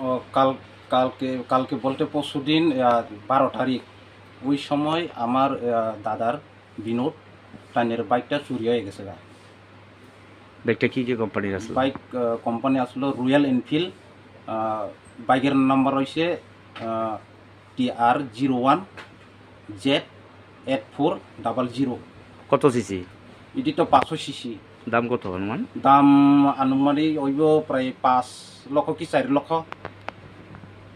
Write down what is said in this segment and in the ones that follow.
ও কালকে কালকে বলতে পরশুদিন 12 তারিখ ওই সময় আমার দাদার বিনোদ টাইনের বাইকটা চুরি হয়ে গেছে। বাইকটা কি কোম্পানির আসলো? বাইক কোম্পানি আসলো রয়্যাল এনফিল্ড। বাইকের নাম্বার হয়েছে TR01Z8400। কত সিসি? এটি তো 500 সিসি। দাম কত অনুমান? দাম আনুমানিক হইব প্রায় 5 লক্ষ কি 4 লক্ষ।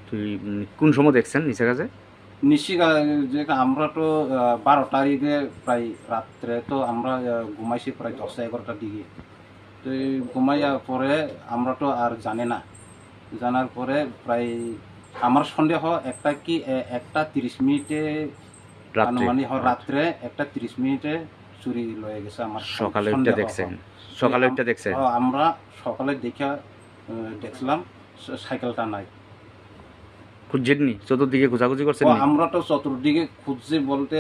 তুই কোন সময় দেখছেন নিচে কাজে? নিশ্চিত যে আমরা তো 12 তারিখে প্রায় রাত্রে তো আমরা ঘুমাইছি প্রায় 10-11টার দিকে। তো ঘুমাইয়া পরে আমরা তো আর জানে না, জানার পরে প্রায় আমার সন্দেহ 1:30 আনুমানিক রাত্রে 1:30 চুরি লয়ে গেছে। আমার সকালে উঠে দেখছেন? সকালে উঠে দেখছেন? আমরা সকালে দেখা দেখলাম সাইকেলটা নাই। খুঁজছেননি? চতুর্দিকে খোঁজাখুঁজি করছেন? আমরা তো চতুর্দিকে খুঁজছি বলতে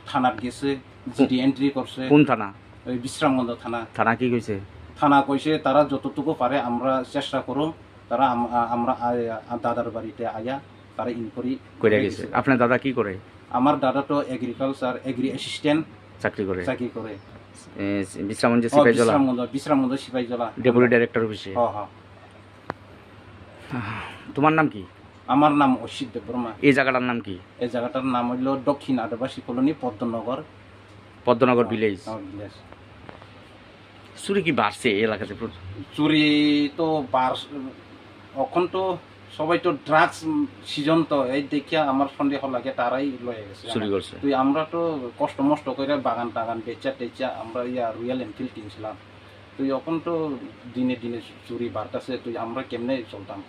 থানার গেছে, জিডি এন্ট্রি করছে। কোন থানা? ওই বিশ্রামগঞ্জ থানা। থানা কি কইছে? থানা কইছে তারা যতটুকু পারে আমরা চেষ্টা করুন। তারা আমরা দাদার বাড়িতে আয়া তারা ইনকোয়ারি করে গেছে। আপনার দাদা কি করে? আমার দাদা তো এগ্রিকালচার এগ্রি অ্যাসিস্ট্যান্ট চাকরি করে। বিশ্রামগঞ্জ সিপাহীজলা ডেপুটি ডাইরেক্টর অফিসে। তোমার নাম কি? আমার নাম অসিত দেববর্মা। এই জায়গাটার নাম কি? এই জায়গাটার নাম হইল দক্ষিণ আদিবাসী কলোনি পদ্মনগর ভিলেজ। চুরি কি বাড়ছে এই এলাকাতে? চুরি তো এখন তো সবাই তো ড্রাগস সিজন, তো এই দেখিয়া আমার সন্দেহ লাগে তারাই লয়ে গেছে চুরি করছে। তুই আমরা তো কষ্ট মষ্ট করে বাগান টাগান বেচা আমরা রয়্যাল এনফিল্ড কিনছিলাম। তুই এখন তো দিনে দিনে চুরি বাড়তেছে, তুই আমরা কেমনে চলতাম।